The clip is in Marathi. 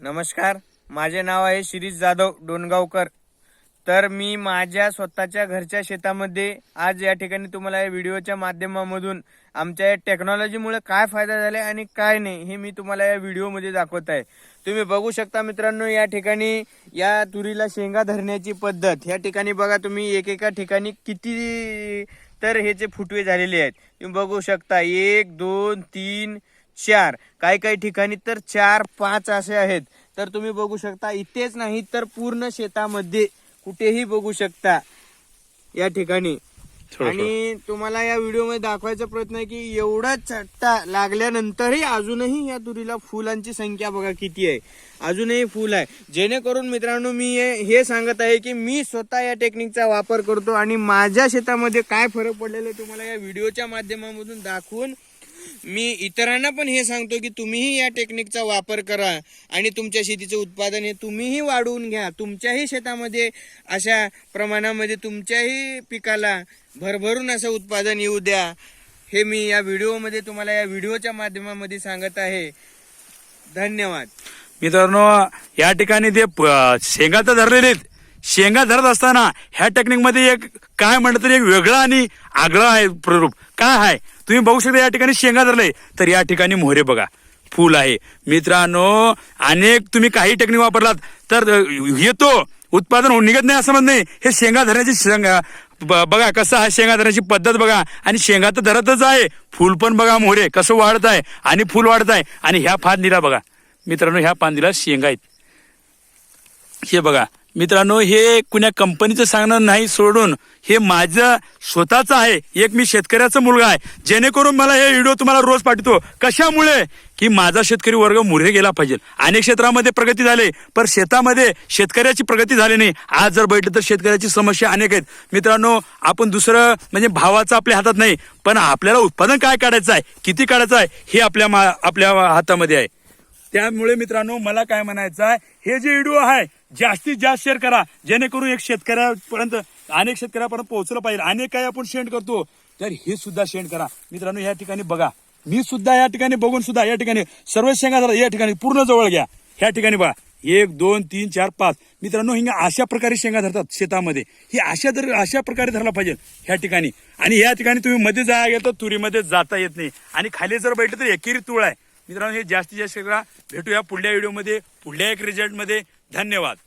नमस्कार, माझे नाव आहे शिरीष जाधव डोणगावकर। तर मी माझ्या स्वतःच्या घरच्या शेतामध्ये आज या ठिकाणी तुम्हाला या व्हिडिओच्या माध्यमामधून आमच्या या टेक्नॉलॉजीमुळे काय फायदा झाला आणि काय नाही हे मी तुम्हाला या व्हिडिओमध्ये दाखवत आहे। तुम्ही बघू शकता मित्रांनो, या ठिकाणी या तुरीला शेंगा धरण्याची पद्धत या ठिकाणी बघा तुम्ही, एकेका ठिकाणी किती तर ह्याचे फुटवे झालेले आहेत। तुम्ही बघू शकता 1 2 3 4, काही ठिकाणी तर 4 5 असे आहेत। तर तुम्ही बघू शकता, इथेच नाही तर पूर्ण शेतामध्ये कुठेही बघू शकता या ठिकाणी। आणि तुम्हाला या व्हिडिओ मध्ये दाखवायचा प्रयत्न आहे की एवढा चट्टा लागल्यानंतरही अजूनही या तुरीला फुलांची संख्या बघा किती आहे, अजूनही फुल आहे। जेणेकरून मित्रांनो मी हे सांगत आहे की मी स्वतः या टेक्निकचा वापर करतो आणि माझ्या शेतामध्ये काय फरक पडलेला आहे तुम्हाला या व्हिडिओच्या माध्यमामधून दाखवून मी इतरांना पण हे सांगतो की तुम्हीही या टेक्निकचा वापर करा आणि तुमच्या शेतीचे उत्पादन हे तुम्हीही वाढवून घ्या। तुमच्याही शेतामध्ये अशा प्रमाणामध्ये तुमच्याही पिकाला भरभरून असं उत्पादन येऊ द्या, हे मी या व्हिडिओमध्ये तुम्हाला या व्हिडिओच्या माध्यमामध्ये सांगत आहे। धन्यवाद मित्रांनो। या ठिकाणी ते शेंगा तर धरलेले आहेत, शेंगा धरत असताना ह्या टेक्निक मध्ये एक काय म्हणतात एक वेगळा आणि आगळा आहे प्ररूप काय आहे तुम्ही बघू शकता। या ठिकाणी शेंगा धरले तर या ठिकाणी मोहरे बघा फुल आहे। मित्रांनो अनेक तुम्ही काही टेक्निक वापरलात तर येतो उत्पादन निघत नाही असं म्हणत नाही। हे शेंगा धरण्याची बघा कसं आहे, शेंगा धरण्याची पद्धत बघा आणि शेंगा तर धरतच आहे, फुल पण बघा मोहरे कसं वाढत आहे आणि फुल वाढत आहे। आणि ह्या फांदीला बघा मित्रांनो, ह्या फांदीला शेंगा आहेत हे बघा मित्रांनो। हे कुण्या कंपनीचं सांगणार नाही सोडून हे माझं स्वतःचं आहे, एक मी शेतकऱ्याचा मुलगा आहे। जेणेकरून मला हे व्हिडिओ तुम्हाला रोज पाठवतो कशामुळे की माझा शेतकरी वर्ग मुरे गेला पाहिजे। अनेक क्षेत्रामध्ये प्रगती झाली पण शेतामध्ये शेतकऱ्याची प्रगती झाली नाही। आज जर बैठलं तर शेतकऱ्याची समस्या अनेक आहेत मित्रांनो। आपण दुसरं म्हणजे भावाचं आपल्या हातात नाही, पण आपल्याला उत्पादन काय काढायचं आहे, किती काढायचं आहे हे आपल्या हातामध्ये आहे। त्यामुळे मित्रांनो मला काय म्हणायचं आहे, हे जे व्हिडिओ आहे जास्तीत जास्त शेअर करा, जेणेकरून एक शेतकऱ्यापर्यंत अनेक शेतकऱ्यापर्यंत पोहोचलं पाहिजे। अनेक काही आपण शेअर करतो तर हे सुद्धा शेअर करा मित्रांनो। या ठिकाणी बघा मी सुद्धा या ठिकाणी बघून सुद्धा या ठिकाणी सर्व शेंगा धरा, या ठिकाणी पूर्ण जवळ घ्या। ह्या ठिकाणी बघा 1 2 3 4 5 मित्रांनो, हिंगा अशा प्रकारे शेंगा धरतात शेतामध्ये, ही अशा प्रकारे धरला पाहिजे ह्या ठिकाणी। आणि या ठिकाणी तुम्ही मध्ये जायला गेलं तर तुरीमध्ये जाता येत नाही आणि खाली जर बैठलं तर एकेरी तुळ आहे मित्रांनो। हे जास्तीत जास्त करा, भेटूया पुढल्या व्हिडिओमध्ये पुढल्या एक रिझल्ट मध्ये। धन्यवाद।